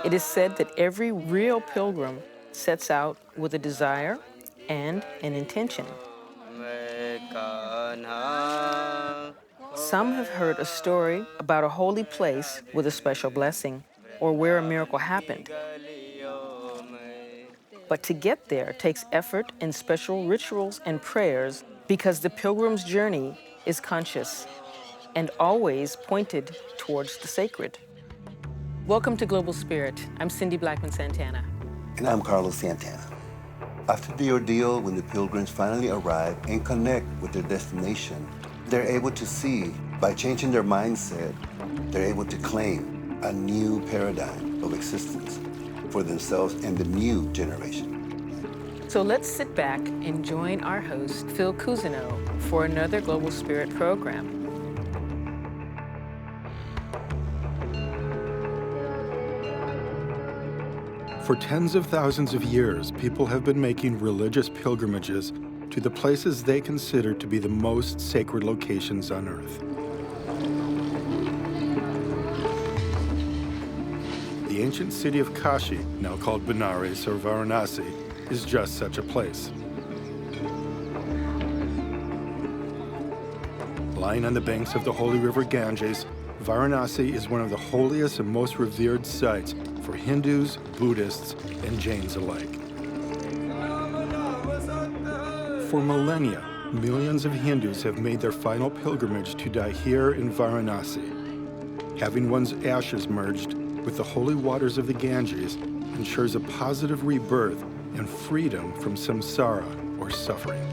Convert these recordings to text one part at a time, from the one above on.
It is said that every real pilgrim sets out with a desire and an intention. Some have heard a story about a holy place with a special blessing, or where a miracle happened. But to get there takes effort and special rituals and prayers, because the pilgrim's journey is conscious and always pointed towards the sacred. Welcome to Global Spirit. I'm Cindy Blackman Santana. And I'm Carlos Santana. After the ordeal, when the pilgrims finally arrive and connect with their destination, they're able to see, by changing their mindset, they're able to claim a new paradigm of existence for themselves and the new generation. So let's sit back and join our host, Phil Cousineau, for another Global Spirit program. For tens of thousands of years, people have been making religious pilgrimages to the places they consider to be the most sacred locations on earth. The ancient city of Kashi, now called Benares or Varanasi, is just such a place. Lying on the banks of the holy river Ganges, Varanasi is one of the holiest and most revered sites for Hindus, Buddhists, and Jains alike. For millennia, millions of Hindus have made their final pilgrimage to die here in Varanasi. Having one's ashes merged with the holy waters of the Ganges ensures a positive rebirth and freedom from samsara, or suffering.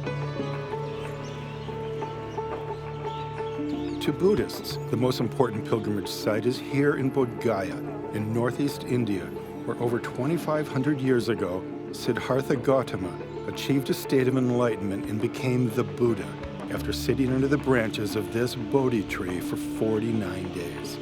To Buddhists, the most important pilgrimage site is here in Bodh Gaya, in northeast India, where over 2,500 years ago, Siddhartha Gautama achieved a state of enlightenment and became the Buddha after sitting under the branches of this Bodhi tree for 49 days.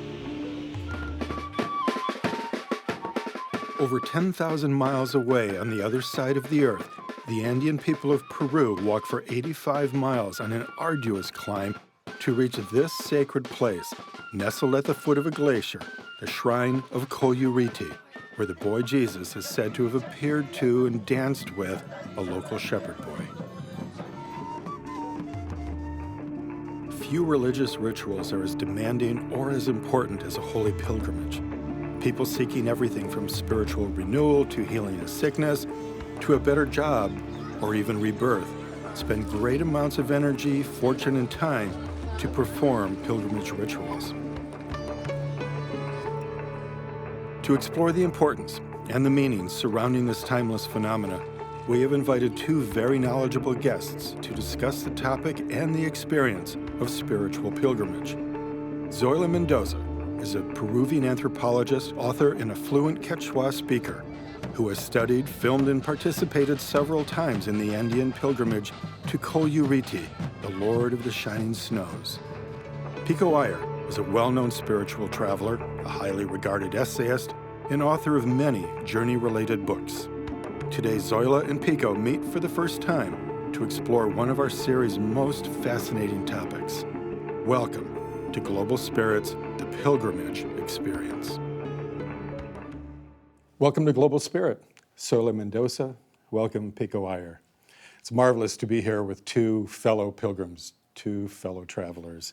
Over 10,000 miles away on the other side of the earth, the Andean people of Peru walk for 85 miles on an arduous climb to reach this sacred place, nestled at the foot of a glacier, the shrine of Koyuriti, where the boy Jesus is said to have appeared to and danced with a local shepherd boy. Few religious rituals are as demanding or as important as a holy pilgrimage. People seeking everything from spiritual renewal to healing a sickness, to a better job, or even rebirth, spend great amounts of energy, fortune, and time to perform pilgrimage rituals. To explore the importance and the meanings surrounding this timeless phenomena, we have invited two very knowledgeable guests to discuss the topic and the experience of spiritual pilgrimage. Zoila Mendoza is a Peruvian anthropologist, author, and a fluent Quechua speaker who has studied, filmed, and participated several times in the Andean pilgrimage to Koyuriti, the Lord of the Shining Snows. Pico Iyer is a well-known spiritual traveler, a highly regarded essayist, and author of many journey-related books. Today, Zoila and Pico meet for the first time to explore one of our series' most fascinating topics. Welcome to Global Spirit's The Pilgrimage Experience. Welcome to Global Spirit. Zoila Mendoza, welcome Pico Iyer. It's marvelous to be here with two fellow pilgrims, two fellow travelers.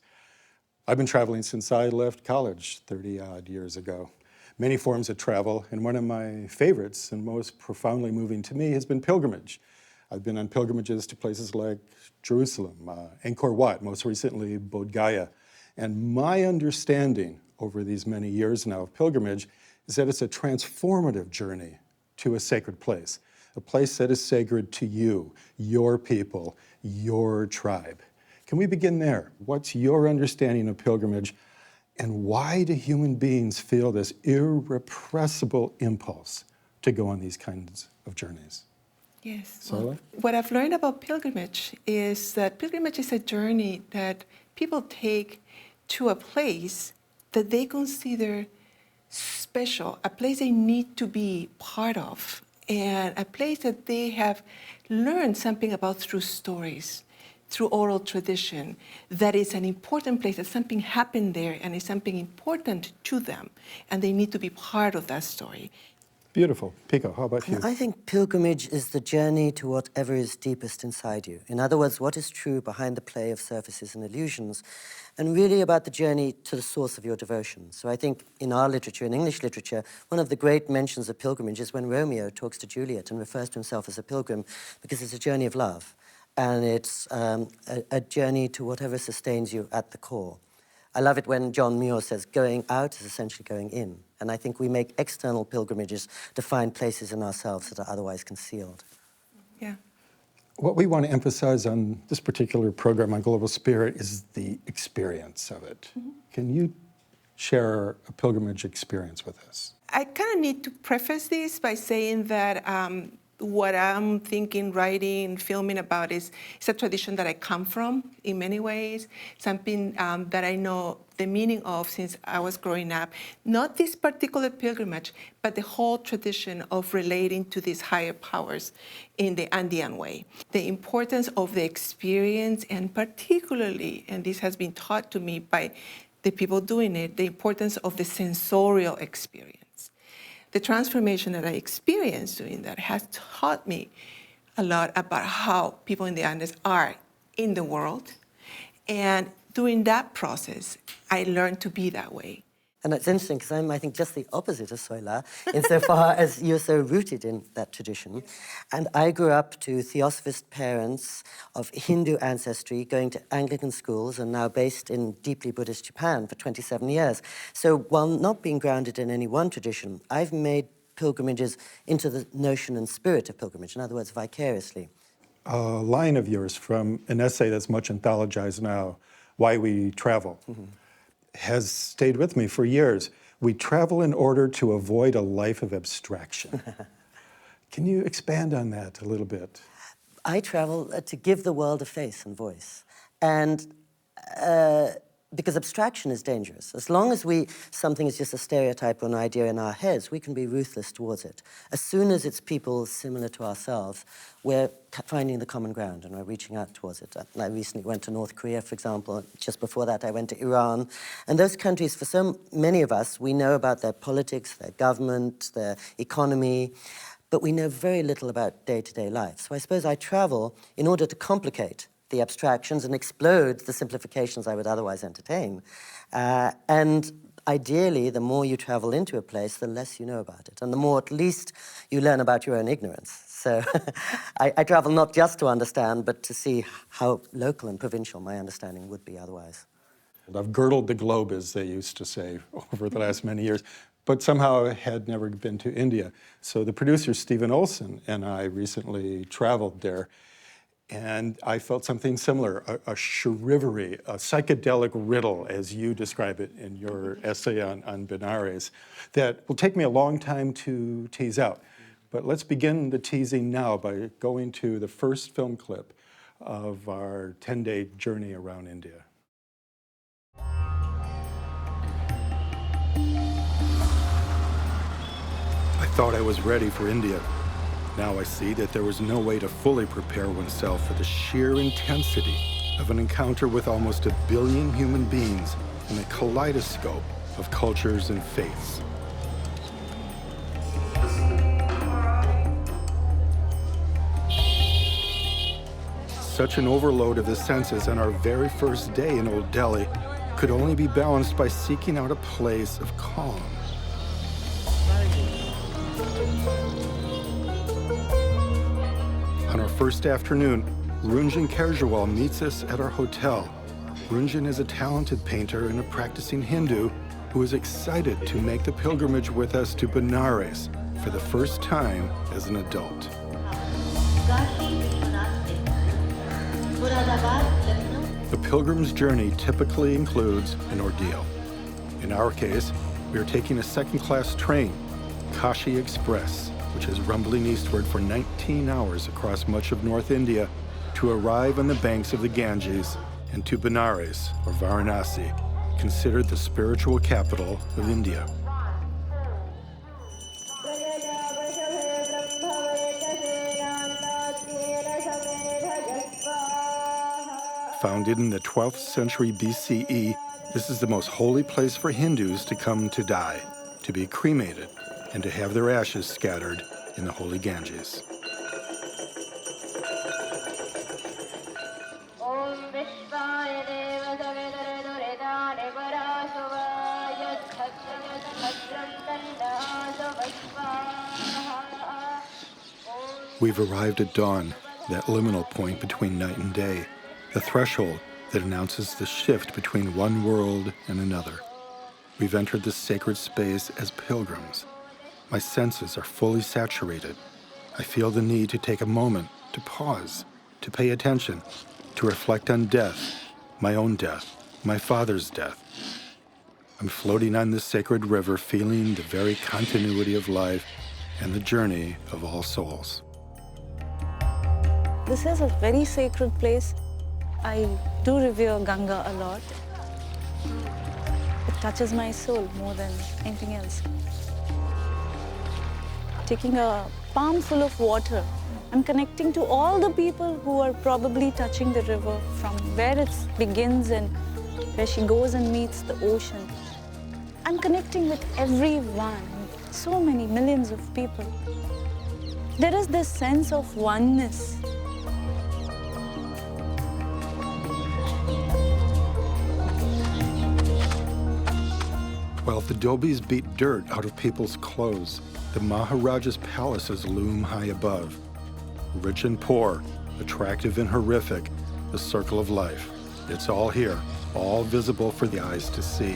I've been traveling since I left college 30-odd years ago. Many forms of travel, and one of my favorites and most profoundly moving to me has been pilgrimage. I've been on pilgrimages to places like Jerusalem, Angkor Wat, most recently Bodh Gaya. And my understanding over these many years now of pilgrimage is that it's a transformative journey to a sacred place, a place that is sacred to you, your people, your tribe. Can we begin there? What's your understanding of pilgrimage, and why do human beings feel this irrepressible impulse to go on these kinds of journeys? Yes. Well, what I've learned about pilgrimage is that pilgrimage is a journey that people take to a place that they consider special, a place they need to be part of, and a place that they have learned something about through stories. through oral tradition that it's an important place, that something happened there and it's something important to them, and they need to be part of that story. Beautiful. Pico, how about you? I think pilgrimage is the journey to whatever is deepest inside you. In other words, what is true behind the play of surfaces and illusions, and really about the journey to the source of your devotion. So I think in our literature, in English literature, one of the great mentions of pilgrimage is when Romeo talks to Juliet and refers to himself as a pilgrim, because it's a journey of love, and it's a journey to whatever sustains you at the core. I love it when John Muir says going out is essentially going in. And I think we make external pilgrimages to find places in ourselves that are otherwise concealed. Yeah. What we want to emphasize on this particular program on Global Spirit is the experience of it. Can you share a pilgrimage experience with us? I kind of need to preface this by saying that what I'm thinking, writing, filming about is a tradition that I come from in many ways, something that I know the meaning of since I was growing up. Not this particular pilgrimage, but the whole tradition of relating to these higher powers in the Andean way. The importance of the experience, and particularly, and this has been taught to me by the people doing it, the importance of the sensorial experience. The transformation that I experienced doing that has taught me a lot about how people in the Andes are in the world. And during that process, I learned to be that way. And it's interesting because I'm, I think, just the opposite of Zoila, insofar as you're so rooted in that tradition. And I grew up to theosophist parents of Hindu ancestry, going to Anglican schools, and now based in deeply Buddhist Japan for 27 years. So while not being grounded in any one tradition, I've made pilgrimages into the notion and spirit of pilgrimage, in other words, vicariously. A line of yours from an essay that's much anthologized now, Why We Travel, has stayed with me for years. We travel in order to avoid a life of abstraction. Can you expand on that a little bit? I travel to give the world a face and voice. And because abstraction is dangerous. As long as something is just a stereotype or an idea in our heads, we can be ruthless towards it. As soon as it's people similar to ourselves, we're finding the common ground and we're reaching out towards it. I recently went to North Korea, for example. Just before that, I went to Iran. And those countries, for so many of us, we know about their politics, their government, their economy, but we know very little about day-to-day life. So I suppose I travel in order to complicate the abstractions and explode the simplifications I would otherwise entertain. And ideally, the more you travel into a place, the less you know about it, and the more at least you learn about your own ignorance. So I travel not just to understand, but to see how local and provincial my understanding would be otherwise. I've girdled the globe, as they used to say, over the last many years, but somehow had never been to India. So the producer, Stephen Olson, and I recently traveled there. And I felt something similar, a charivari, a psychedelic riddle, as you describe it in your essay on Benares, that will take me a long time to tease out. But let's begin the teasing now by going to the first film clip of our 10-day journey around India. I thought I was ready for India. Now I see that there was no way to fully prepare oneself for the sheer intensity of an encounter with almost 1 billion human beings in a kaleidoscope of cultures and faiths. Such an overload of the senses on our very first day in Old Delhi could only be balanced by seeking out a place of calm. On our first afternoon, Runjan Kerjewal meets us at our hotel. Runjan is a talented painter and a practicing Hindu who is excited to make the pilgrimage with us to Benares for the first time as an adult. The pilgrim's journey typically includes an ordeal. In our case, we are taking a second-class train, Kashi Express, which is rumbling eastward for 19 hours across much of North India to arrive on the banks of the Ganges and to Benares, or Varanasi, considered the spiritual capital of India. Founded in the 12th century BCE, this is the most holy place for Hindus to come to die, to be cremated, and to have their ashes scattered in the holy Ganges. We've arrived at dawn, that liminal point between night and day, the threshold that announces the shift between one world and another. We've entered this sacred space as pilgrims. My senses are fully saturated. I feel the need to take a moment, to pause, to pay attention, to reflect on death, my own death, my father's death. I'm floating on this sacred river, feeling the very continuity of life and the journey of all souls. This is a very sacred place. I do revere Ganga a lot. It touches my soul more than anything else. Taking a palm full of water, I'm connecting to all the people who are probably touching the river from where it begins and where she goes and meets the ocean. I'm connecting with everyone, so many millions of people. There is this sense of oneness. While the dobis beat dirt out of people's clothes, the Maharaja's palaces loom high above. Rich and poor, attractive and horrific, the circle of life. It's all here, all visible for the eyes to see.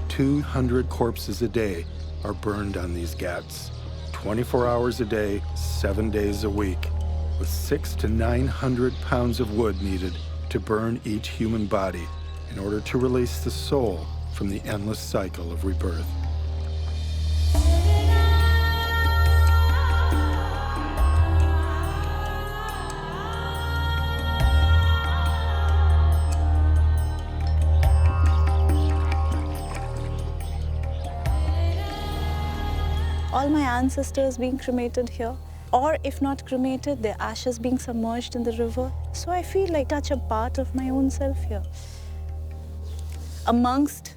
200 corpses a day are burned on these ghats, 24 hours a day, 7 days a week, with 600 to 900 pounds of wood needed to burn each human body in order to release the soul from the endless cycle of rebirth. All my ancestors being cremated here, or if not cremated, their ashes being submerged in the river. So I feel like touch a part of my own self here. Amongst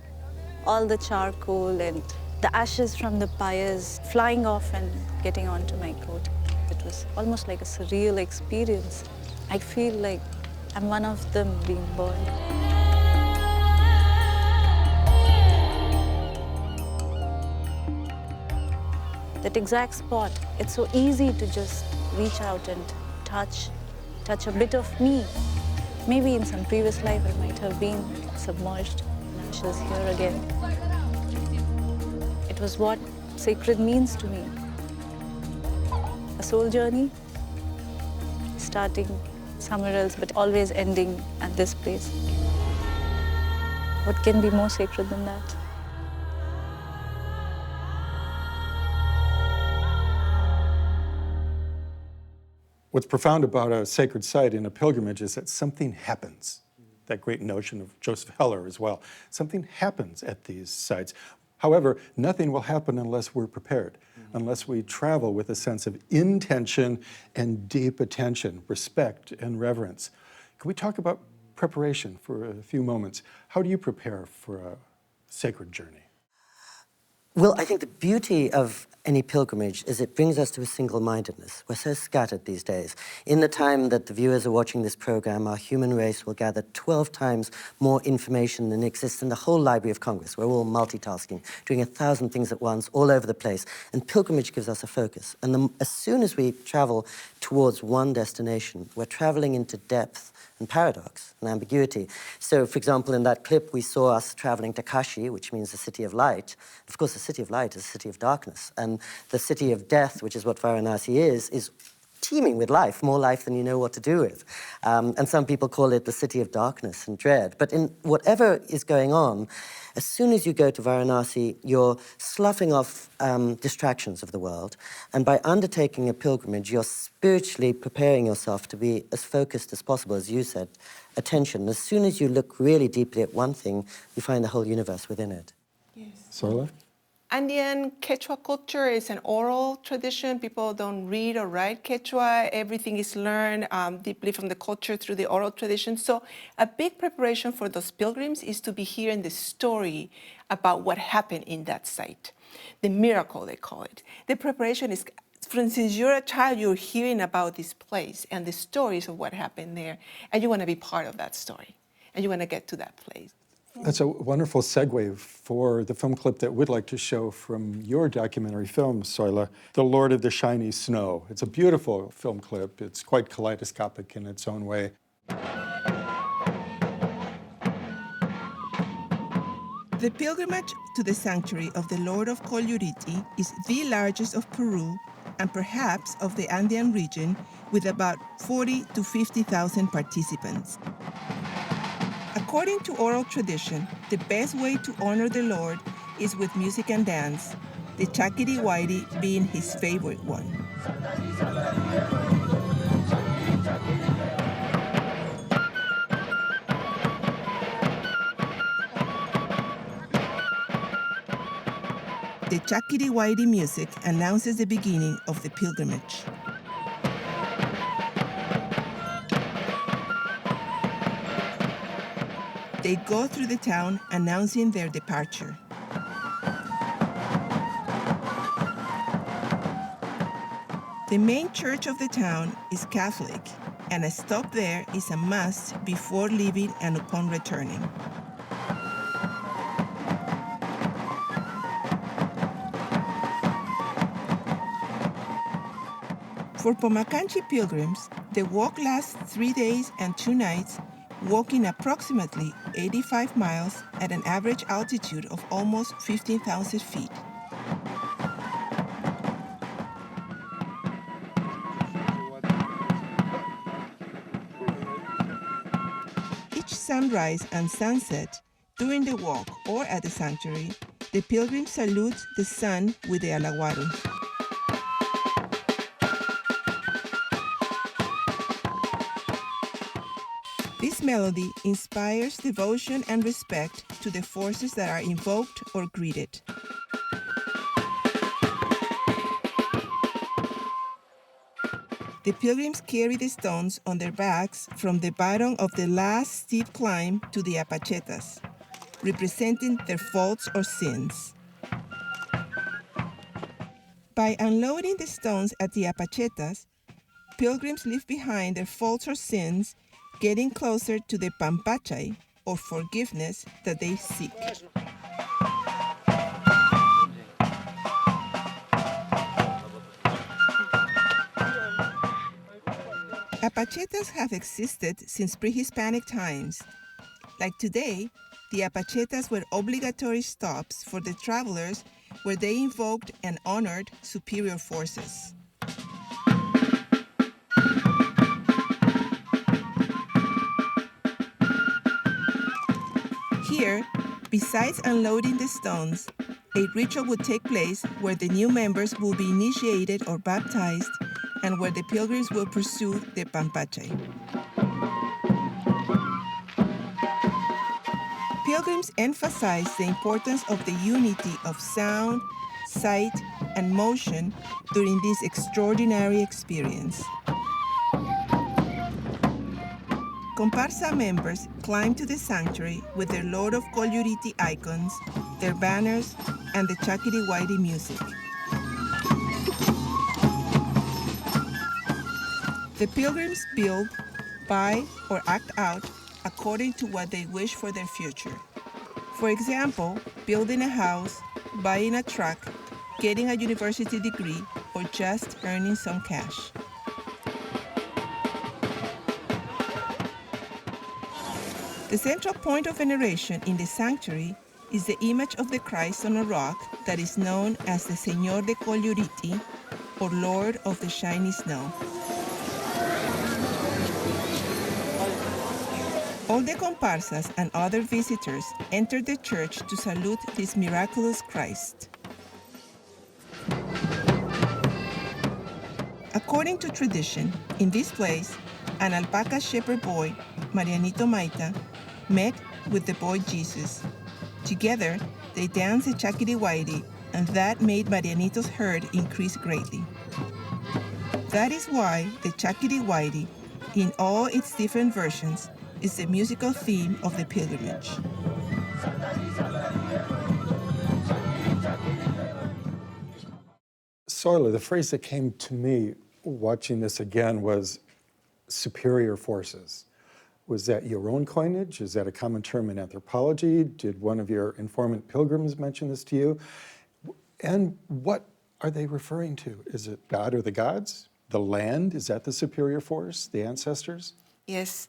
all the charcoal and the ashes from the pyres flying off and getting onto my coat, it was almost like a surreal experience. I feel like I'm one of them being burned. That exact spot, it's so easy to just reach out and touch a bit of me. Maybe in some previous life I might have been submerged in ashes here again. It was what sacred means to me. A soul journey, starting somewhere else but always ending at this place. What can be more sacred than that? What's profound about a sacred site in a pilgrimage is that something happens. That great notion of Joseph Heller as well. Something happens at these sites. However, nothing will happen unless we're prepared, unless we travel with a sense of intention and deep attention, respect and reverence. Can we talk about preparation for a few moments? How do you prepare for a sacred journey? Well, I think the beauty of any pilgrimage is it brings us to a single-mindedness. We're so scattered these days. In the time that the viewers are watching this program, our human race will gather 12 times more information than exists in the whole Library of Congress. We're all multitasking, doing 1,000 things at once, all over the place. And pilgrimage gives us a focus. And as soon as we travel towards one destination, we're traveling into depth and paradox and ambiguity. So, for example, in that clip, we saw us traveling to Kashi, which means the city of light. Of course, the city of light is a city of darkness. And the city of death, which is what Varanasi is teeming with life, more life than you know what to do with. And some people call it the city of darkness and dread. But in whatever is going on, as soon as you go to Varanasi, you're sloughing off distractions of the world. And by undertaking a pilgrimage, you're spiritually preparing yourself to be as focused as possible, as you said, attention. As soon as you look really deeply at one thing, you find the whole universe within it. Yes. Zoila? Andean Quechua culture is an oral tradition. People don't read or write Quechua. Everything is learned deeply from the culture through the oral tradition. So a big preparation for those pilgrims is to be hearing the story about what happened in that site, the miracle they call it. The preparation is, for instance, you're a child, you're hearing about this place and the stories of what happened there, and you want to be part of that story, and you want to get to that place. That's a wonderful segue for the film clip that we'd like to show from your documentary film, Zoila, The Lord of the Shiny Snow. It's a beautiful film clip. It's quite kaleidoscopic in its own way. The pilgrimage to the sanctuary of the Lord of Coyuriti is the largest of Peru and perhaps of the Andean region, with about 40 to 50,000 participants. According to oral tradition, the best way to honor the Lord is with music and dance, the Chakiri Wairi being his favorite one. The Chakiri Wairi music announces the beginning of the pilgrimage. They go through the town announcing their departure. The main church of the town is Catholic, and a stop there is a must before leaving and upon returning. For Pomacanchi pilgrims, the walk lasts 3 days and 2 nights, walking approximately 85 miles at an average altitude of almost 15,000 feet. Each sunrise and sunset, during the walk or at the sanctuary, the pilgrim salutes the sun with the alaguaro. This melody inspires devotion and respect to the forces that are invoked or greeted. The pilgrims carry the stones on their backs from the bottom of the last steep climb to the apachetas, representing their faults or sins. By unloading the stones at the apachetas, pilgrims leave behind their faults or sins, getting closer to the pampachay, or forgiveness, that they seek. Apachetas have existed since pre-Hispanic times. Like today, the apachetas were obligatory stops for the travelers where they invoked and honored superior forces. Here, besides unloading the stones, a ritual would take place where the new members will be initiated or baptized, and where the pilgrims will pursue the pampachay. Pilgrims emphasize the importance of the unity of sound, sight, and motion during this extraordinary experience. Comparsa members climb to the sanctuary with their Lord of Coyuriti icons, their banners, and the Chakiri Wairi music. The pilgrims build, buy, or act out according to what they wish for their future. For example, building a house, buying a truck, getting a university degree, or just earning some cash. The central point of veneration in the sanctuary is the image of the Christ on a rock that is known as the Señor de Coyuriti, or Lord of the Shiny Snow. All the comparsas and other visitors enter the church to salute this miraculous Christ. According to tradition, in this place, an alpaca shepherd boy, Marianito Maita, met with the boy Jesus. Together, they dance the Chakiri Wairi, and that made Marianito's herd increase greatly. That is why the Chakiri Wairi, in all its different versions, is the musical theme of the pilgrimage. Zoila, the phrase that came to me watching this again was superior forces. Was that your own coinage? Is that a common term in anthropology? Did one of your informant pilgrims mention this to you? And what are they referring to? Is it God or the gods? The land? Is that the superior force? The ancestors? Yes.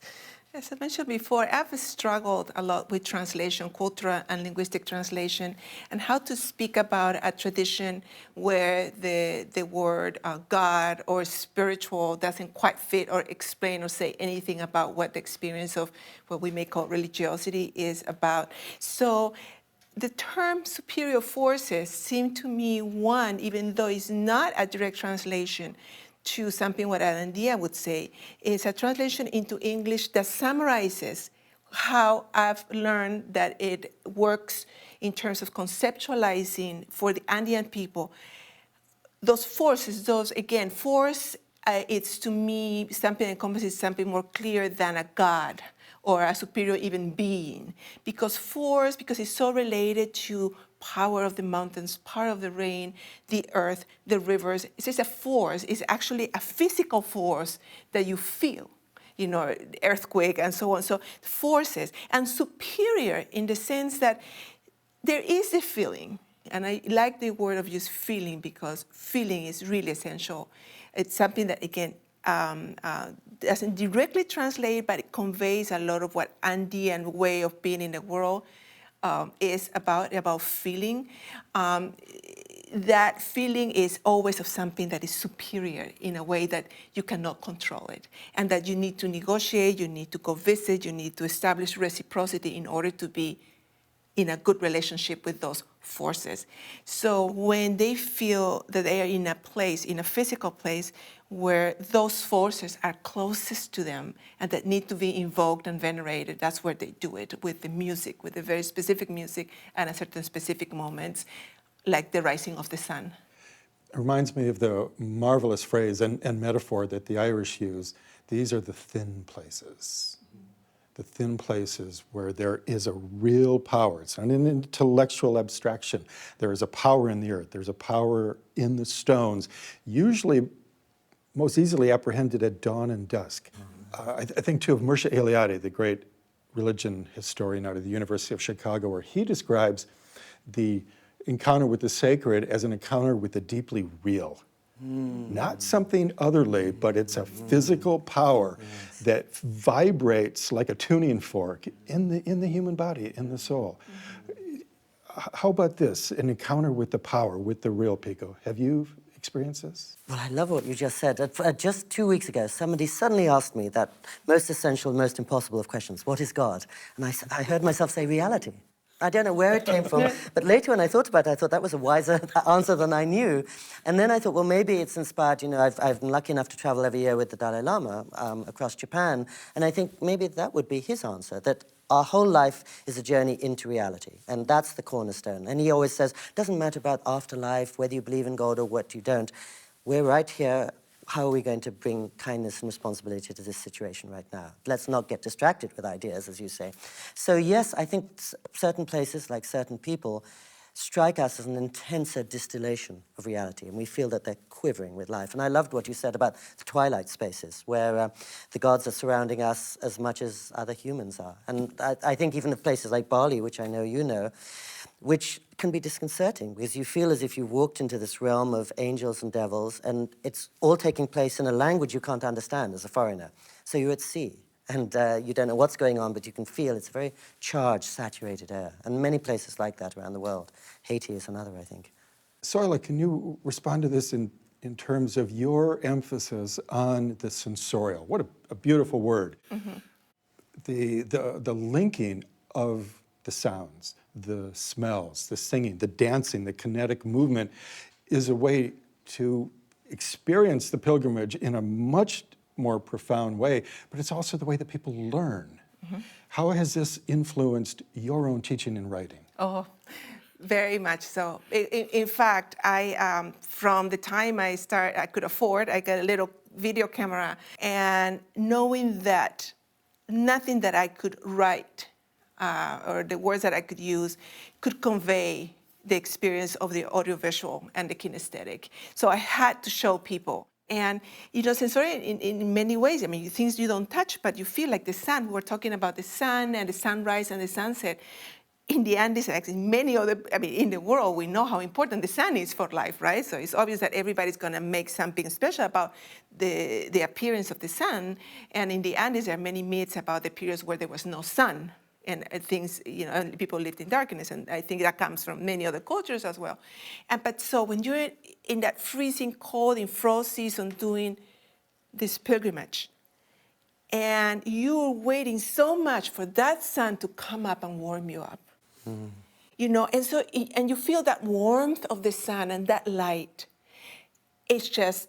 As I mentioned before, I've struggled a lot with translation, cultural and linguistic translation, and how to speak about a tradition where the word God or spiritual doesn't quite fit or explain or say anything about what the experience of what we may call religiosity is about. So the term superior forces seem to me one, even though it's not a direct translation to something what Alandia would say, is a translation into English that summarizes how I've learned that it works in terms of conceptualizing for the Andean people. Those forces, again, force, it's to me something that encompasses something more clear than a God or a superior even being. Because force, because it's so related to power of the mountains, power of the rain, the earth, the rivers. It's just a force. It's actually a physical force that you feel, earthquake and so on. So forces. And superior in the sense that there is a feeling. And I like the word of use feeling because feeling is really essential. It's something that, again, doesn't directly translate, but it conveys a lot of what Andean way of being in the world is about feeling. That feeling is always of something that is superior in a way that you cannot control it, and that you need to negotiate, you need to go visit, you need to establish reciprocity in order to be in a good relationship with those forces. So when they feel that they are in a place, in a physical place, where those forces are closest to them and that need to be invoked and venerated, that's where they do it, with the music, with the very specific music and at certain specific moments, like the rising of the sun. It reminds me of the marvelous phrase and metaphor that the Irish use. These are the thin places. The thin places where there is a real power. It's not an intellectual abstraction. There is a power in the earth. There's a power in the stones, usually most easily apprehended at dawn and dusk. I think, too, of Mircea Eliade, the great religion historian out of the University of Chicago, where he describes the encounter with the sacred as an encounter with the deeply real. Not something otherly, but it's a physical power that vibrates like a tuning fork in the human body, in the soul. How about this, an encounter with the power, with the real, Pico? Have you experienced this? Well, I love what you just said. Just 2 weeks ago, somebody suddenly asked me that most essential, most impossible of questions, what is God? And I heard myself say reality. I don't know where it came from, but later when I thought about it, I thought that was a wiser answer than I knew. And then I thought, well, maybe it's inspired, I've been lucky enough to travel every year with the Dalai Lama across Japan, and I think maybe that would be his answer, that our whole life is a journey into reality, and that's the cornerstone. And he always says, it doesn't matter about afterlife, whether you believe in God or what you don't. We're right here. How are we going to bring kindness and responsibility to this situation right now? Let's not get distracted with ideas, as you say. So yes, I think certain places, like certain people, strike us as an intenser distillation of reality, and we feel that they're quivering with life. And I loved what you said about the twilight spaces, where the gods are surrounding us as much as other humans are. And I think even of places like Bali, which I know you know, which can be disconcerting because you feel as if you walked into this realm of angels and devils, and it's all taking place in a language you can't understand as a foreigner. So you're at sea, and you don't know what's going on, but you can feel it's a very charged, saturated air. And many places like that around the world. Haiti is another, I think. Zoila, can you respond to this in terms of your emphasis on the sensorial? What a beautiful word. Mm-hmm. The linking of the sounds, the smells, the singing, the dancing, the kinetic movement is a way to experience the pilgrimage in a much more profound way, but it's also the way that people learn. Mm-hmm. How has this influenced your own teaching and writing? Oh, Very much so. In fact, from the time I could afford, I got a little video camera, and knowing that nothing that I could write or the words that I could use could convey the experience of the audiovisual and the kinesthetic. So I had to show people. And, sensory in many ways. I mean, things you don't touch, but you feel like the sun. We were talking about the sun and the sunrise and the sunset. In the Andes, in the world, we know how important the sun is for life, right? So it's obvious that everybody's going to make something special about the appearance of the sun. And in the Andes, there are many myths about the periods where there was no sun. And things, and people lived in darkness, and I think that comes from many other cultures as well. But so when you're in that freezing cold, in frost season, doing this pilgrimage, and you're waiting so much for that sun to come up and warm you up, and you feel that warmth of the sun and that light. It's just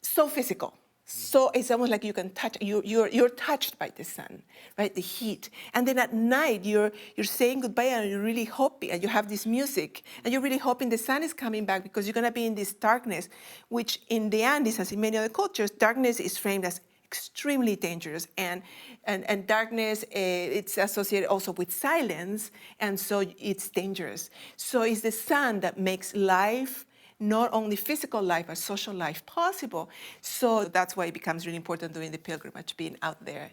so physical. So it's almost like you can touch, you're touched by the sun, right? The heat. And then at night, you're saying goodbye and you're really hoping, and you have this music, and you're really hoping the sun is coming back because you're gonna be in this darkness, which in the Andes, as in many other cultures, darkness is framed as extremely dangerous. And darkness, it's associated also with silence, and so it's dangerous. So it's the sun that makes life, not only physical life, but social life possible. So that's why it becomes really important during the pilgrimage, being out there.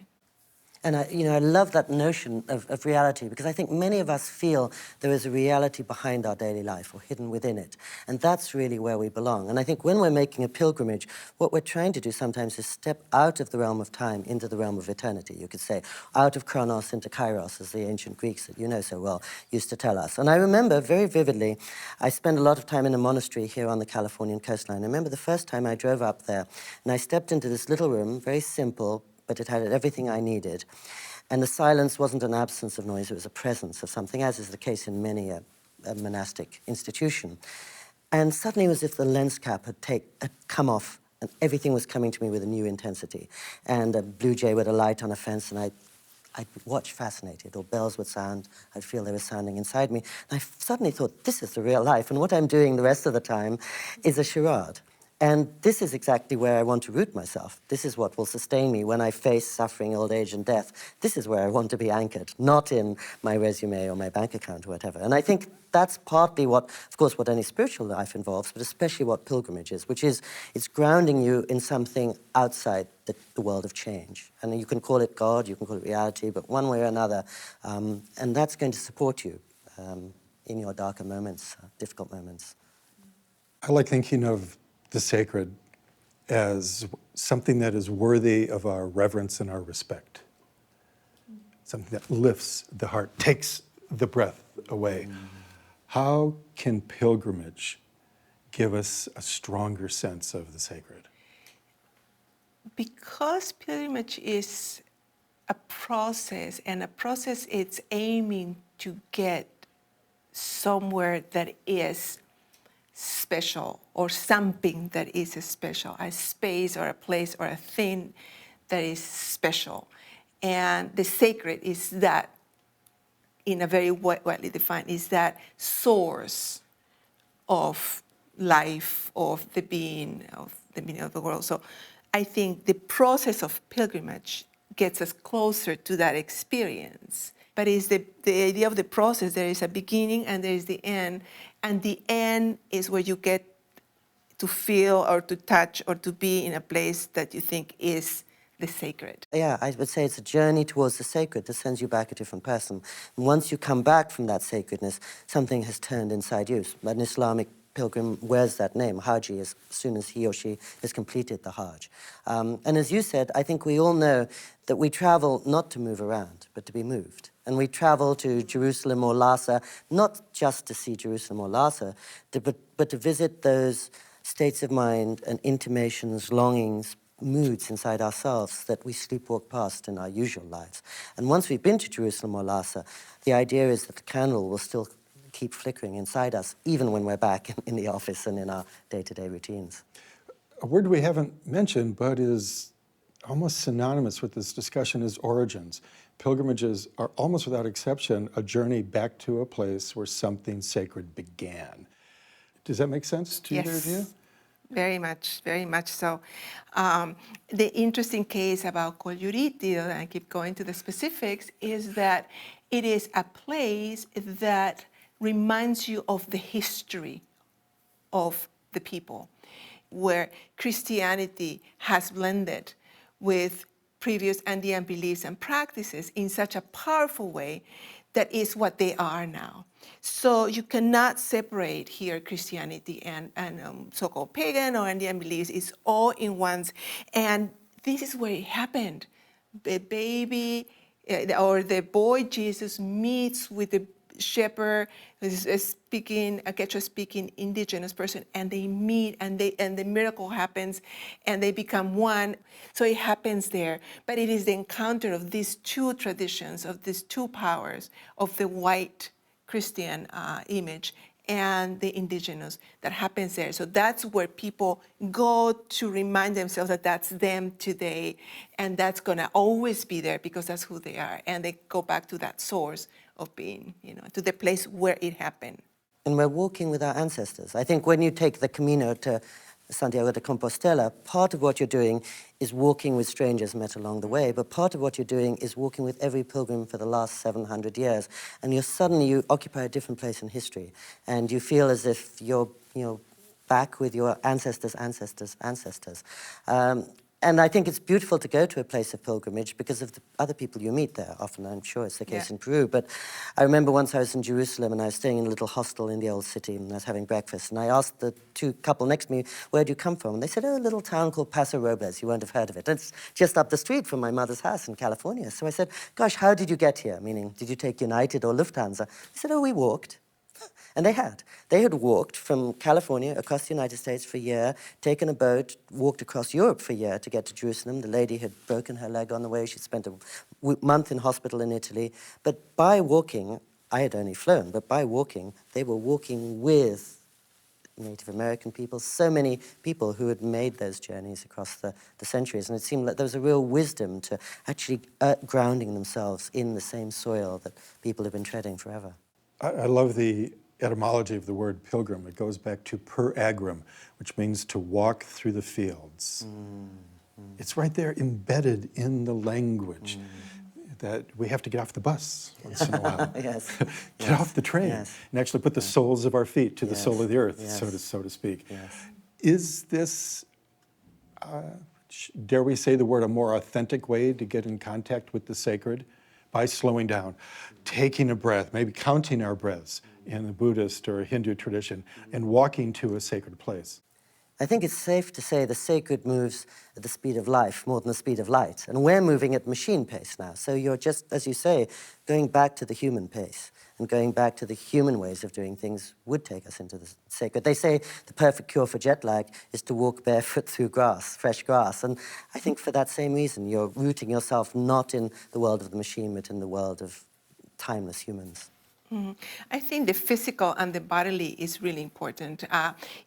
And I love that notion of reality, because I think many of us feel there is a reality behind our daily life or hidden within it. And that's really where we belong. And I think when we're making a pilgrimage, what we're trying to do sometimes is step out of the realm of time into the realm of eternity, you could say, out of chronos into kairos, as the ancient Greeks that you know so well used to tell us. And I remember very vividly, I spent a lot of time in a monastery here on the Californian coastline. I remember the first time I drove up there, and I stepped into this little room, very simple, but it had everything I needed. And the silence wasn't an absence of noise, it was a presence of something, as is the case in many a monastic institution. And suddenly it was as if the lens cap had come off, and everything was coming to me with a new intensity. And a blue jay would alight on a fence, and I'd watch fascinated, or bells would sound, I'd feel they were sounding inside me. And I suddenly thought, this is the real life, and what I'm doing the rest of the time is a charade. And this is exactly where I want to root myself. This is what will sustain me when I face suffering, old age, and death. This is where I want to be anchored, not in my resume or my bank account or whatever. And I think that's partly what, of course, what any spiritual life involves, but especially what pilgrimage is, which is it's grounding you in something outside the world of change. And you can call it God, you can call it reality, but one way or another, and that's going to support you in your darker moments, difficult moments. I like thinking of the sacred as something that is worthy of our reverence and our respect. Something that lifts the heart, takes the breath away. How can pilgrimage give us a stronger sense of the sacred? Because pilgrimage is a process, and a process it's aiming to get somewhere that is special, or something that is special, a space or a place or a thing that is special. And the sacred is that, in a very widely defined, is that source of life, of the meaning of the world. So I think the process of pilgrimage gets us closer to that experience. But it's the idea of the process. There is a beginning and there is the end. And the end is where you get to feel or to touch or to be in a place that you think is the sacred. Yeah, I would say it's a journey towards the sacred that sends you back a different person. And once you come back from that sacredness, something has turned inside you. An Islamic pilgrim wears that name, Haji, as soon as he or she has completed the Hajj. And as you said, I think we all know that we travel not to move around, but to be moved. And we travel to Jerusalem or Lhasa, not just to see Jerusalem or Lhasa, but to visit those states of mind and intimations, longings, moods inside ourselves that we sleepwalk past in our usual lives. And once we've been to Jerusalem or Lhasa, the idea is that the candle will still keep flickering inside us, even when we're back in the office and in our day-to-day routines. A word we haven't mentioned, but is almost synonymous with this discussion, is origins. pilgrimages are almost without exception a journey back to a place where something sacred began. Does that make sense to either of you? Yes, very much so. The interesting case about Kolyuriti, and I keep going to the specifics, is that it is a place that reminds you of the history of the people, where Christianity has blended with previous Andean beliefs and practices in such a powerful way that is what they are now. So you cannot separate here Christianity and so-called pagan or Andean beliefs. It's all in ones. And this is where it happened. The baby or the boy Jesus meets with the shepherd, who's speaking, a Quechua-speaking indigenous person, and they meet, and the miracle happens, and they become one. So it happens there. But it is the encounter of these two traditions, of these two powers, of the white Christian image and the indigenous, that happens there. So that's where people go to remind themselves that that's them today, and that's gonna always be there because that's who they are. And they go back to that source of being, to the place where it happened. And we're walking with our ancestors. I think when you take the Camino to Santiago de Compostela, part of what you're doing is walking with strangers met along the way, but part of what you're doing is walking with every pilgrim for the last 700 years. And you occupy a different place in history. And you feel as if you're back with your ancestors' ancestors' ancestors. And I think it's beautiful to go to a place of pilgrimage because of the other people you meet there. Often, I'm sure it's the case in Peru. But I remember once I was in Jerusalem and I was staying in a little hostel in the old city and I was having breakfast. And I asked the couple next to me, where do you come from? And they said, oh, a little town called Paso Robles. You won't have heard of it. It's just up the street from my mother's house in California. So I said, gosh, how did you get here? Meaning, did you take United or Lufthansa? They said, oh, we walked. And they had. They had walked from California across the United States for a year, taken a boat, walked across Europe for a year to get to Jerusalem. The lady had broken her leg on the way. She'd spent a month in hospital in Italy. But by walking, I had only flown, but by walking, they were walking with Native American people, so many people who had made those journeys across the centuries. And it seemed like there was a real wisdom to actually grounding themselves in the same soil that people have been treading forever. I love the etymology of the word pilgrim. It goes back to per agram, which means to walk through the fields. It's right there embedded in the language that we have to get off the bus once in a while. Get off the train and actually put the soles of our feet to the sole of the earth, so to speak. Is this, dare we say the word, a more authentic way to get in contact with the sacred? By slowing down, taking a breath, maybe counting our breaths in the Buddhist or Hindu tradition, and walking to a sacred place. I think it's safe to say the sacred moves at the speed of life more than the speed of light. And we're moving at machine pace now. So you're just, as you say, going back to the human pace. And going back to the human ways of doing things would take us into the sacred. They say the perfect cure for jet lag is to walk barefoot through grass, fresh grass. And I think for that same reason, you're rooting yourself not in the world of the machine, but in the world of timeless humans. I think the physical and the bodily is really important.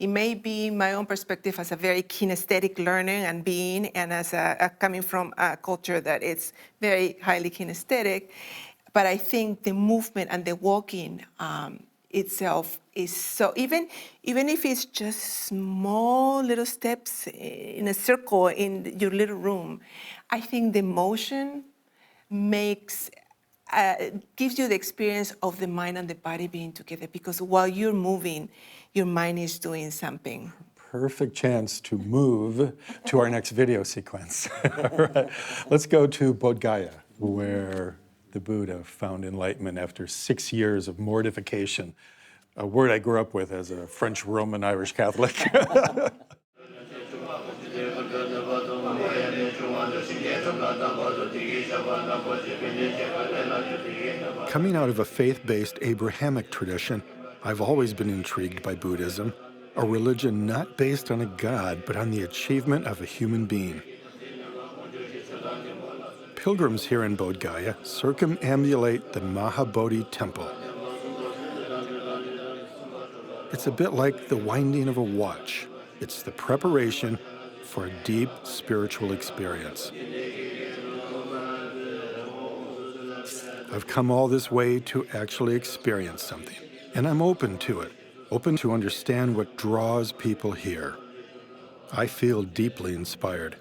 It may be my own perspective as a very kinesthetic learner and being, and as coming from a culture that is very highly kinesthetic, but I think the movement and the walking itself is so, even if it's just small little steps in a circle in your little room, I think the motion gives you the experience of the mind and the body being together, because while you're moving, your mind is doing something. Perfect chance to move to our next video sequence. All right. Let's go to Bodh Gaya, where the Buddha found enlightenment after 6 years of mortification, a word I grew up with as a French, Roman, Irish Catholic. Coming out of a faith-based Abrahamic tradition, I've always been intrigued by Buddhism, a religion not based on a god, but on the achievement of a human being. Pilgrims here in Bodh Gaya circumambulate the Mahabodhi temple. It's a bit like the winding of a watch. It's the preparation for a deep spiritual experience. I've come all this way to actually experience something, and I'm open to it, open to understand what draws people here. I feel deeply inspired.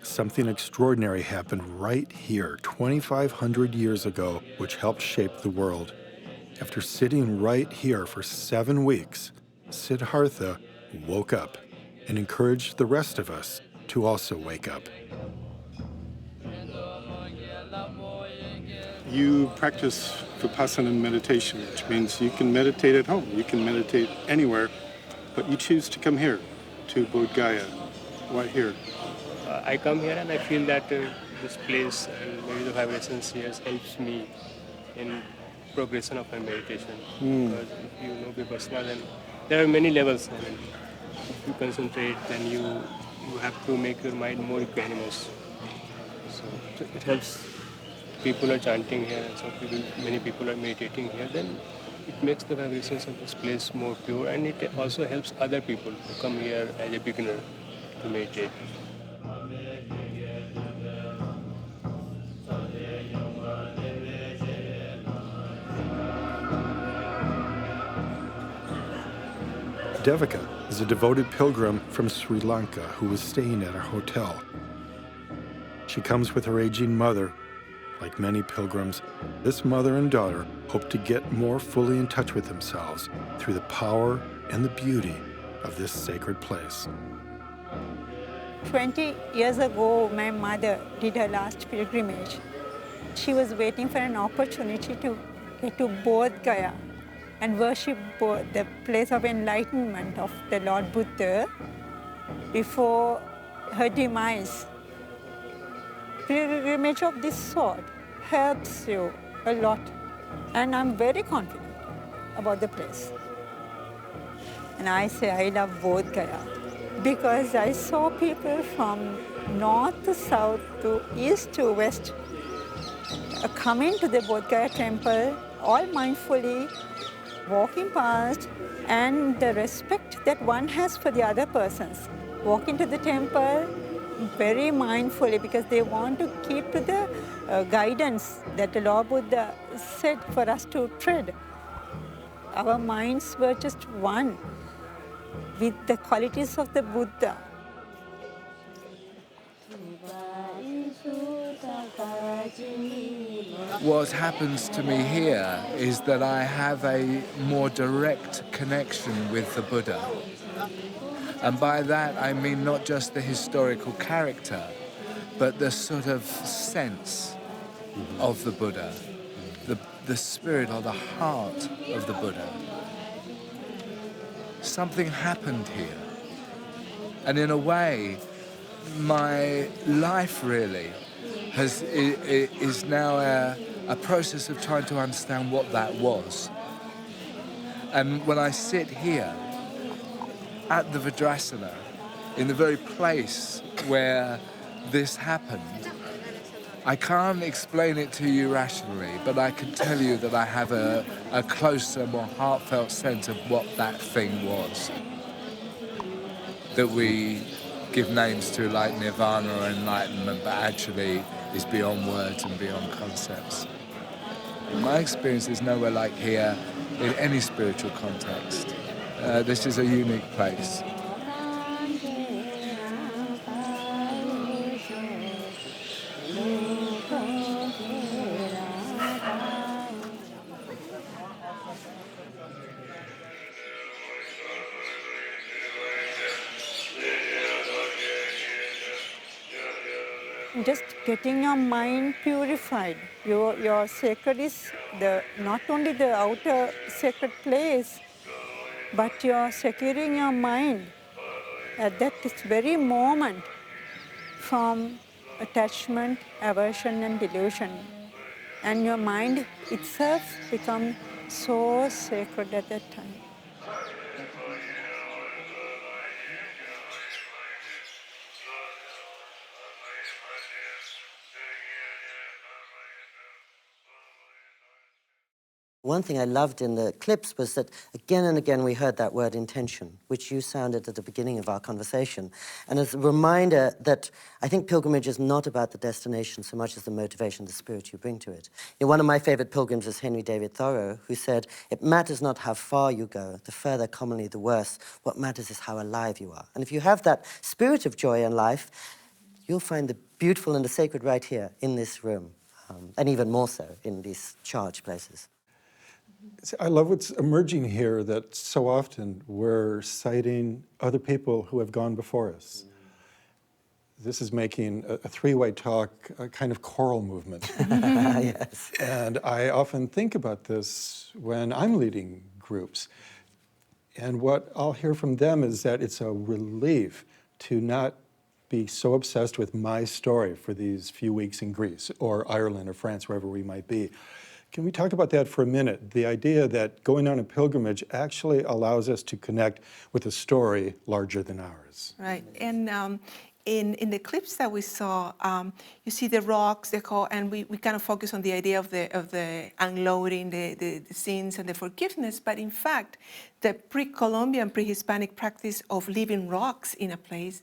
Something extraordinary happened right here 2,500 years ago, which helped shape the world. After sitting right here for 7 weeks, Siddhartha woke up and encouraged the rest of us to also wake up. You practice Vipassana meditation, which means you can meditate at home, you can meditate anywhere, but you choose to come here, to Bodh Gaya. Why here? I come here and I feel that this place and maybe the vibrations here helps me in progression of my meditation. Because if you know Vipassana, then there are many levels. I mean, if you concentrate, then you have to make your mind more equanimous. So it helps. People are chanting here, and many people are meditating here. Then it makes the vibrations of this place more pure, and it also helps other people who come here as a beginner to meditate. Devika is a devoted pilgrim from Sri Lanka who was staying at our hotel. She comes with her aging mother. Like many pilgrims, this mother and daughter hope to get more fully in touch with themselves through the power and the beauty of this sacred place. 20 years ago, my mother did her last pilgrimage. She was waiting for an opportunity to get to Bodh Gaya and worship the place of enlightenment of the Lord Buddha before her demise. Pilgrimage of this sort helps you a lot, and I'm very confident about the place. And I say I love Bodh Gaya because I saw people from north to south to east to west coming to the Bodh Gaya temple, all mindfully walking past, and the respect that one has for the other persons. Walking to the temple very mindfully because they want to keep to the guidance that the Lord Buddha said for us to tread. Our minds were just one with the qualities of the Buddha. What happens to me here is that I have a more direct connection with the Buddha. And by that I mean not just the historical character, but the sort of sense of the Buddha, the spirit or the heart of the Buddha. Something happened here. And in a way, my life really is now a process of trying to understand what that was. And when I sit here at the Vajrasana, in the very place where this happened, I can't explain it to you rationally, but I can tell you that I have a closer, more heartfelt sense of what that thing was. That we give names to like nirvana or enlightenment, but actually is beyond words and beyond concepts. My experience is nowhere like here in any spiritual context. This is a unique place. Just getting your mind purified. Your sacred is not only the outer sacred place, but you're securing your mind at that very moment from attachment, aversion, and delusion. And your mind itself becomes so sacred at that time. One thing I loved in the clips was that again and again we heard that word intention, which you sounded at the beginning of our conversation. And as a reminder that I think pilgrimage is not about the destination so much as the motivation, the spirit you bring to it. You know, one of my favorite pilgrims is Henry David Thoreau, who said, "It matters not how far you go, the further commonly the worse. What matters is how alive you are." And if you have that spirit of joy in life, you'll find the beautiful and the sacred right here in this room, and even more so in these charged places. I love what's emerging here, that so often we're citing other people who have gone before us. This is making a three-way talk a kind of choral movement. Yes. And I often think about this when I'm leading groups. And what I'll hear from them is that it's a relief to not be so obsessed with my story for these few weeks in Greece or Ireland or France, wherever we might be. Can we talk about that for a minute? The idea that going on a pilgrimage actually allows us to connect with a story larger than ours. Right, and in the clips that we saw, you see the rocks, and we kind of focus on the idea of the unloading, the sins and the forgiveness. But in fact, the pre-Columbian, pre-Hispanic practice of leaving rocks in a place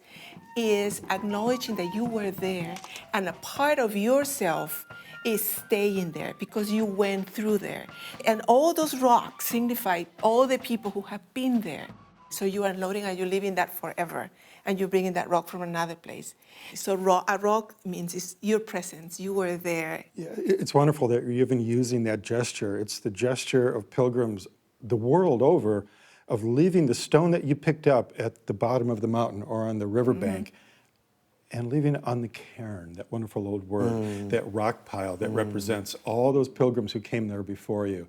is acknowledging that you were there, and a part of yourself is staying there because you went through there. And all those rocks signify all the people who have been there. So you are unloading and you're leaving that forever, and you're bringing that rock from another place. So a rock means it's your presence, you were there. Yeah, it's wonderful that you're even using that gesture. It's the gesture of pilgrims the world over of leaving the stone that you picked up at the bottom of the mountain or on the riverbank and leaving it on the cairn, that wonderful old word, that rock pile that represents all those pilgrims who came there before you.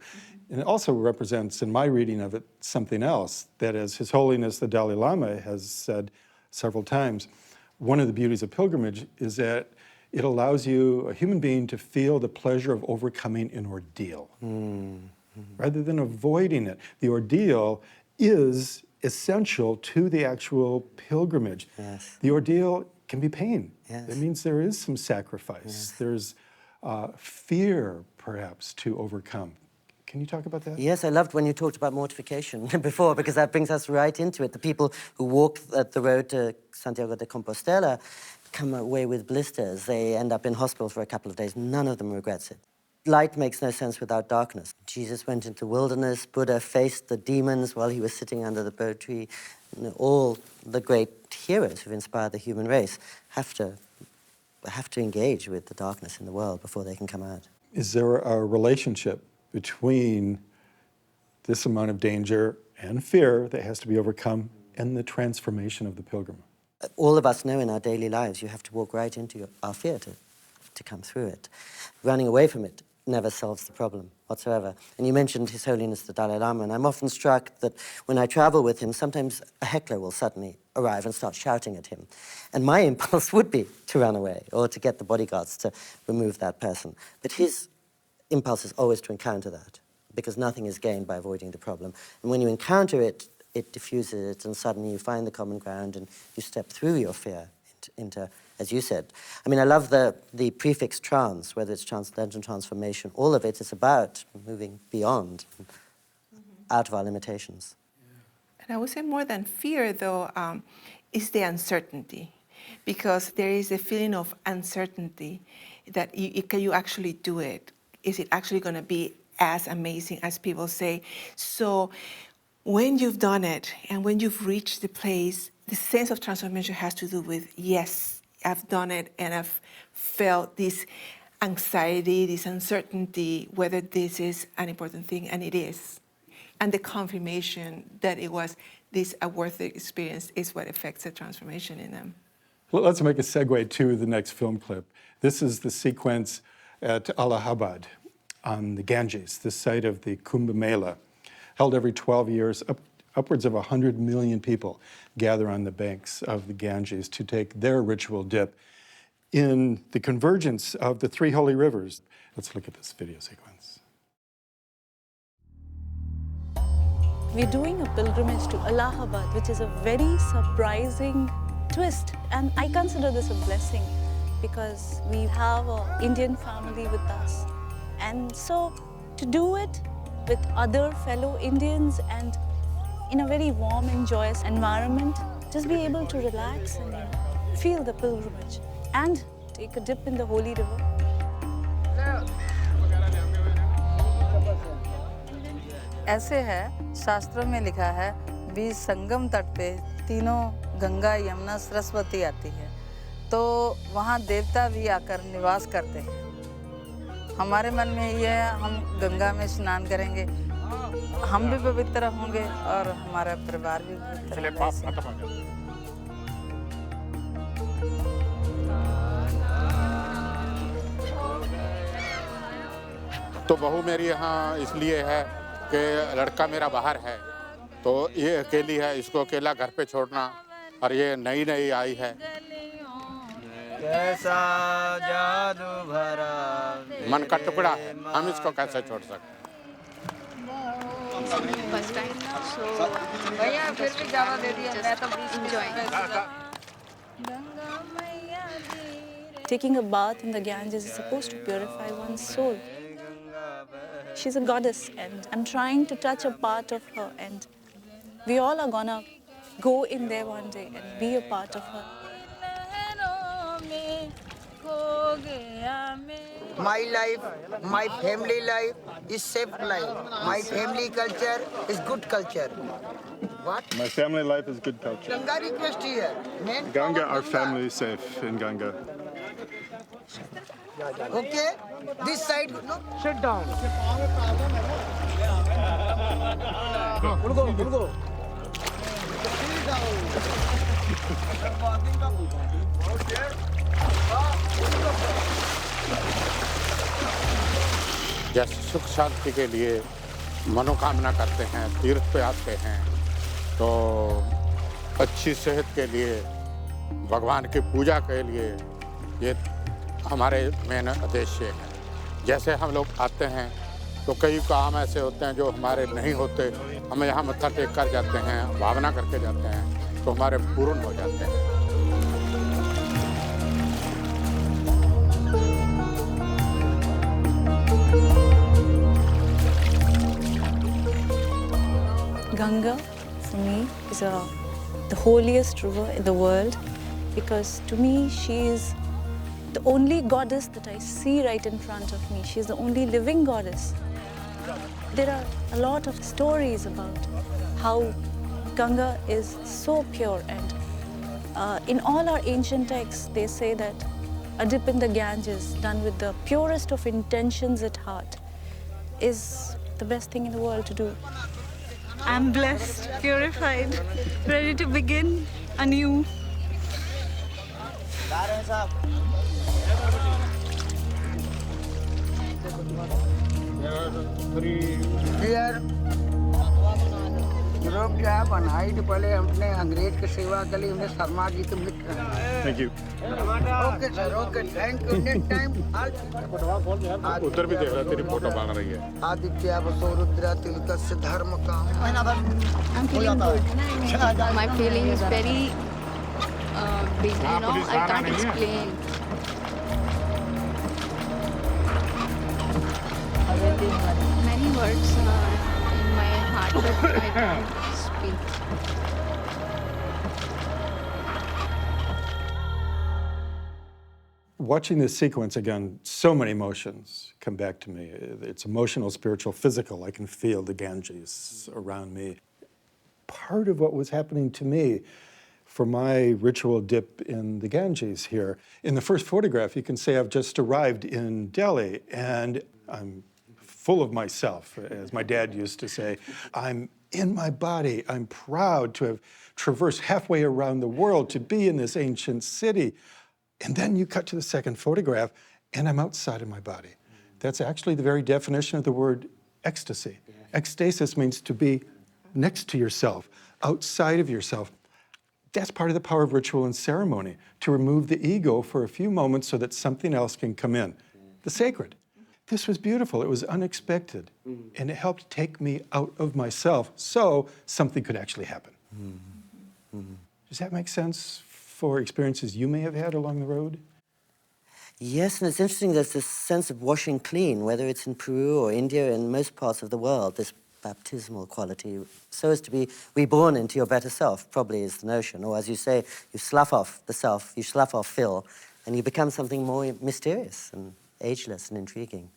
And it also represents, in my reading of it, something else, that as His Holiness the Dalai Lama has said several times, one of the beauties of pilgrimage is that it allows you, a human being, to feel the pleasure of overcoming an ordeal, rather than avoiding it. The ordeal is essential to the actual pilgrimage. Yes. The ordeal can be pain. Yes. It means there is some sacrifice. Yes. There's fear, perhaps, to overcome. Can you talk about that? Yes, I loved when you talked about mortification before, because that brings us right into it. The people who walk the road to Santiago de Compostela come away with blisters. They end up in hospital for a couple of days. None of them regrets it. Light makes no sense without darkness. Jesus went into the wilderness. Buddha faced the demons while he was sitting under the bo tree. You know, all the great heroes who've inspired the human race have to engage with the darkness in the world before they can come out. Is there a relationship between this amount of danger and fear that has to be overcome and the transformation of the pilgrim? All of us know in our daily lives you have to walk right into our fear to come through it. Running away from it never solves the problem whatsoever. And you mentioned His Holiness the Dalai Lama, and I'm often struck that when I travel with him, sometimes a heckler will suddenly arrive and start shouting at him. And my impulse would be to run away or to get the bodyguards to remove that person. But his impulse is always to encounter that, because nothing is gained by avoiding the problem. And when you encounter it, it diffuses it, and suddenly you find the common ground and you step through your fear into, as you said. I mean, I love the prefix trans, whether it's transcendental transformation, all of it is about moving beyond, out of our limitations. And I would say more than fear, though, is the uncertainty, because there is a feeling of uncertainty that can you actually do it? Is it actually going to be as amazing as people say? So when you've done it and when you've reached the place, the sense of transformation has to do with, yes, I've done it and I've felt this anxiety, this uncertainty, whether this is an important thing, and it is. And the confirmation that it was a worthy experience is what affects the transformation in them. Well, let's make a segue to the next film clip. This is the sequence at Allahabad on the Ganges, the site of the Kumbh Mela. Held every 12 years, upwards of 100 million people gather on the banks of the Ganges to take their ritual dip in the convergence of the three holy rivers. Let's look at this video sequence. We're doing a pilgrimage to Allahabad, which is a very surprising twist. And I consider this a blessing because we have an Indian family with us. And so to do it with other fellow Indians and in a very warm and joyous environment, just be able to relax and feel the pilgrimage and take a dip in the holy river. ऐसे है, शास्त्रों में लिखा है, बीच संगम तट पे तीनों गंगा, यमुना, सरस्वती आती है, तो वहाँ देवता भी आकर निवास करते हैं। हमारे मन में ये है, हम गंगा में स्नान करेंगे, हम भी पवित्र होंगे और हमारा परिवार भी पवित्र होगा। तो बहू मेरी यहाँ इसलिए है कि लड़का मेरा बाहर है, तो ये अकेली है, इसको अकेला घर पे छोड़ना, और ये नई नई आई है। कैसा जादू भरा मन का टुकड़ा है, हम इसको कैसे छोड़ सकते हैं? भैया फिर भी ज़्यादा दे दिया, मैं तो enjoy. Taking a bath in the Ganges is supposed to purify one's soul. She's a goddess, and I'm trying to touch a part of her, and we all are gonna go in there one day and be a part of her. My life, my family life is safe life. My family culture is good culture. What? My family life is good culture. Ganga request here. Ganga, our family is safe in Ganga. Okay, this side, no? Sit down. Go. जैसे सुख शांति के लिए मनोकामना करते हैं, तीर्थ पे आते हैं, तो अच्छी सेहत के लिए, भगवान की पूजा के लिए, ये हमारे मेन उद्देश्य है। जैसे हम लोग आते हैं तो कई काम ऐसे होते हैं जो हमारे नहीं होते, हम यहाँ मत्था टेक कर जाते हैं, भावना करके जाते हैं, तो हमारे पूर्ण हो जाते हैं। Ganga, for me, is the holiest river in the world, because to me she is the only goddess that I see right in front of me. She is the only living goddess. There are a lot of stories about how Ganga is so pure, and in all our ancient texts they say that a dip in the Ganges done with the purest of intentions at heart is the best thing in the world to do. I'm blessed, purified, ready to begin anew. Here, Europe जो है बनाई तो पहले हमने अंग्रेज की सेवा के लिए हमने शर्मा जी के मित्र हैं। Thank you. Okay sir, okay, thank you. Next time. उधर भी देख रहा, तेरी फोटो मांग रही है। आदित्य वसुरुद्र तिलकस्य धर्म काम। I'm feeling good. My feeling is very big, you know, I can't explain. Many words in my heart, but I can't speak. Watching this sequence again, so many emotions come back to me. It's emotional, spiritual, physical. I can feel the Ganges around me. Part of what was happening to me for my ritual dip in the Ganges here, in the first photograph, you can say I've just arrived in Delhi and I'm full of myself, as my dad used to say. I'm in my body. I'm proud to have traversed halfway around the world to be in this ancient city. And then you cut to the second photograph, and I'm outside of my body. That's actually the very definition of the word ecstasy. Ecstasis means to be next to yourself, outside of yourself. That's part of the power of ritual and ceremony, to remove the ego for a few moments so that something else can come in, the sacred. This was beautiful. It was unexpected, and it helped take me out of myself so something could actually happen. Does that make sense for experiences you may have had along the road? Yes, and it's interesting, there's this sense of washing clean, whether it's in Peru or India, in most parts of the world, this baptismal quality, so as to be reborn into your better self, probably is the notion. Or as you say, you slough off the self, you slough off Phil, and you become something more mysterious and ageless and intriguing.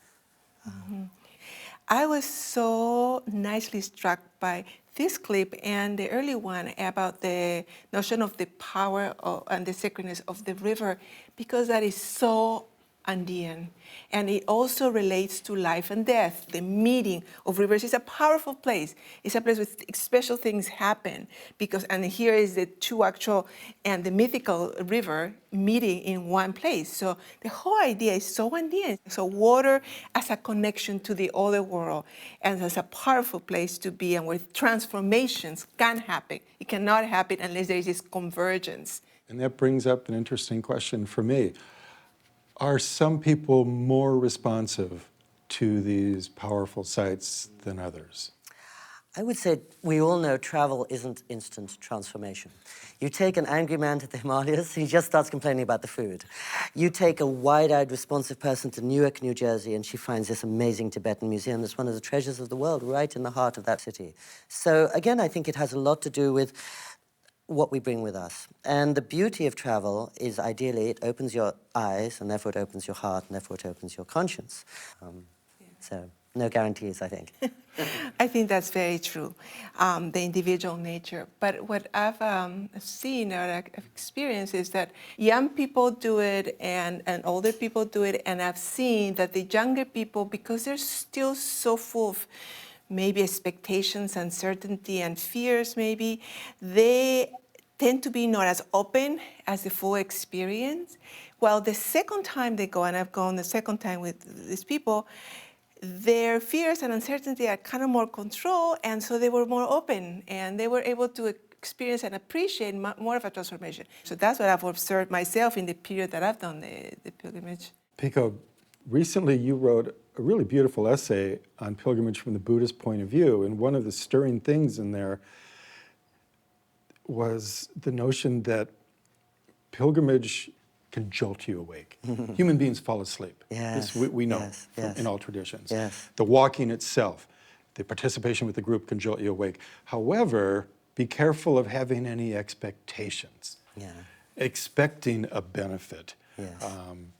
I was so nicely struck by this clip and the early one about the notion of the power and the sacredness of the river, because that is so Andean. And it also relates to life and death. The meeting of rivers is a powerful place. It's a place where special things happen and here is the two actual and the mythical river meeting in one place. So the whole idea is so Andean. So water as a connection to the other world and as a powerful place to be, and where transformations can happen. It cannot happen unless there is this convergence. And that brings up an interesting question for me. Are some people more responsive to these powerful sites than others? I would say we all know travel isn't instant transformation. You take an angry man to the Himalayas, he just starts complaining about the food. You take a wide-eyed, responsive person to Newark, New Jersey, and she finds this amazing Tibetan museum that's one of the treasures of the world right in the heart of that city. So again, I think it has a lot to do with what we bring with us. And the beauty of travel is ideally it opens your eyes, and therefore it opens your heart, and therefore it opens your conscience. So no guarantees, I think. I think that's very true, the individual nature. But what I've seen or I've experienced is that young people do it and older people do it, and I've seen that the younger people, because they're still so full of maybe expectations, uncertainty, and fears maybe, they tend to be not as open as the full experience. While the second time they go, and I've gone the second time with these people, their fears and uncertainty are kind of more controlled, and so they were more open, and they were able to experience and appreciate more of a transformation. So that's what I've observed myself in the period that I've done the pilgrimage. Pico, recently you wrote a really beautiful essay on pilgrimage from the Buddhist point of view, and one of the stirring things in there was the notion that pilgrimage can jolt you awake. Human beings fall asleep. Yes, This we know in all traditions. The walking itself, the participation with the group can jolt you awake. However, be careful of having any expectations. Expecting a benefit.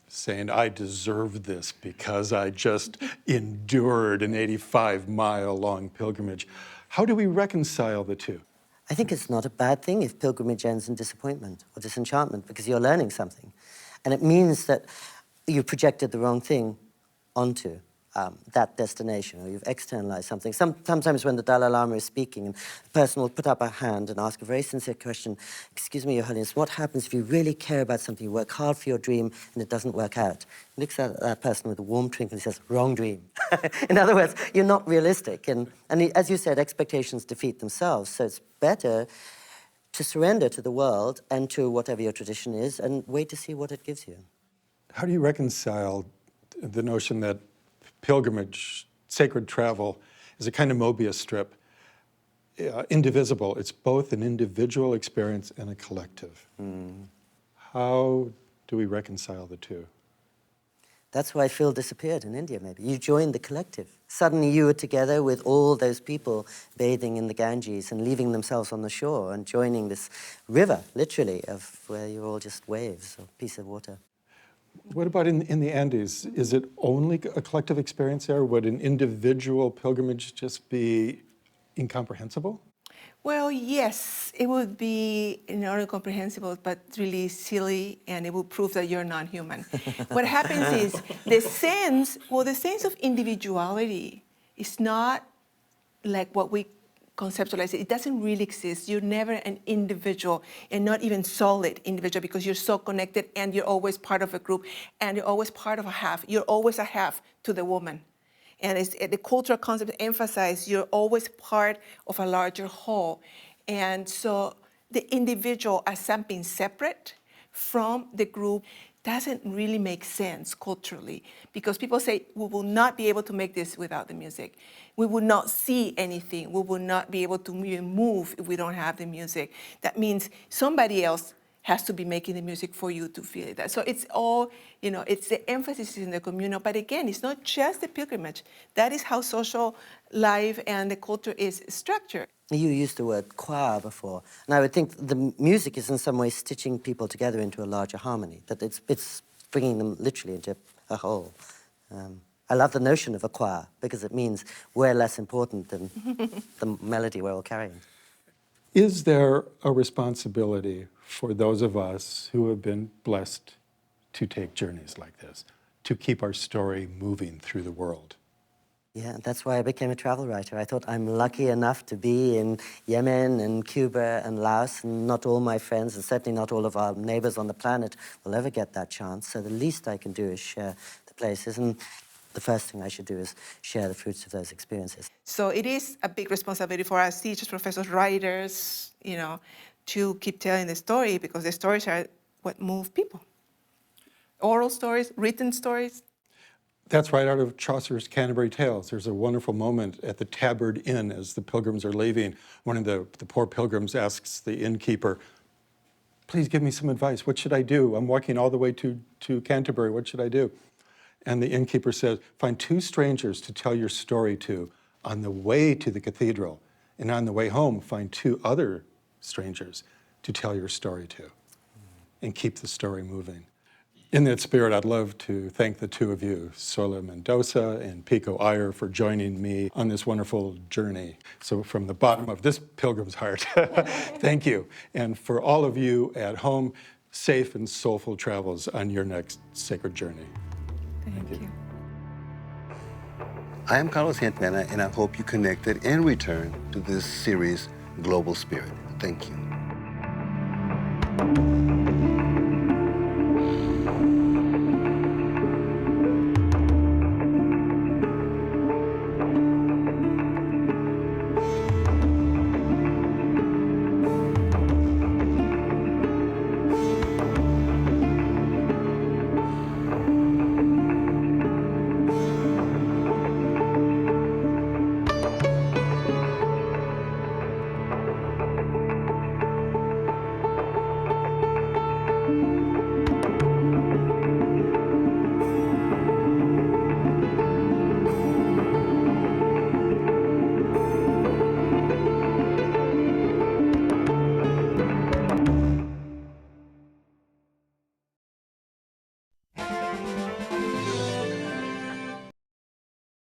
Saying, I deserve this because I just endured an 85-mile-long pilgrimage. How do we reconcile the two? I think it's not a bad thing if pilgrimage ends in disappointment or disenchantment, because you're learning something. And it means that you projected the wrong thing onto that destination, or you've externalized something. Sometimes when the Dalai Lama is speaking, and a person will put up a hand and ask a very sincere question, excuse me, Your Holiness, what happens if you really care about something, you work hard for your dream, and it doesn't work out? He looks at that person with a warm twinkle and says, wrong dream. In other words, you're not realistic. And as you said, expectations defeat themselves, so it's better to surrender to the world and to whatever your tradition is and wait to see what it gives you. How do you reconcile the notion that pilgrimage, sacred travel, is a kind of Mobius strip, indivisible? It's both an individual experience and a collective. How do we reconcile the two? That's why Phil disappeared in India, maybe. You joined the collective. Suddenly you were together with all those people bathing in the Ganges and leaving themselves on the shore and joining this river, literally, of where you're all just waves or a piece of water. What about in the Andes? Is it only a collective experience there? Would an individual pilgrimage just be incomprehensible? Well, yes, it would be not incomprehensible, but really silly, and it would prove that you're not human. What happens is the sense of individuality is not like what we conceptualize. It doesn't really exist. You're never an individual, and not even solid individual, because you're so connected, and you're always part of a group, and you're always part of a half. You're always a half to the woman. And the cultural concept emphasizes you're always part of a larger whole. And so the individual as something separate from the group doesn't really make sense culturally, because people say, we will not be able to make this without the music. We will not see anything. We will not be able to even move if we don't have the music. That means somebody else has to be making the music for you to feel it. So it's all, it's the emphasis in the communal. But again, it's not just the pilgrimage. That is how social life and the culture is structured. You used the word choir before, and I would think the music is in some way stitching people together into a larger harmony, that it's bringing them literally into a whole. I love the notion of a choir because it means we're less important than the melody we're all carrying. Is there a responsibility for those of us who have been blessed to take journeys like this, to keep our story moving through the world? Yeah, that's why I became a travel writer. I thought I'm lucky enough to be in Yemen and Cuba and Laos, and not all my friends, and certainly not all of our neighbors on the planet will ever get that chance. So the least I can do is share the places, and the first thing I should do is share the fruits of those experiences. So it is a big responsibility for us teachers, professors, writers, to keep telling the story, because the stories are what move people. Oral stories, written stories. That's right out of Chaucer's Canterbury Tales. There's a wonderful moment at the Tabard Inn as the pilgrims are leaving. One of the poor pilgrims asks the innkeeper, "Please give me some advice. What should I do? I'm walking all the way to Canterbury. What should I do?" And the innkeeper says, "Find 2 strangers to tell your story to on the way to the cathedral. And on the way home, find 2 other strangers to tell your story to. And keep the story moving." In that spirit, I'd love to thank the 2 of you, Zoila Mendoza and Pico Iyer, for joining me on this wonderful journey. So from the bottom of this pilgrim's heart, thank you. And for all of you at home, safe and soulful travels on your next sacred journey. Thank you. I am Carlos Santana, and I hope you connected and returned to this series, Global Spirit. Thank you.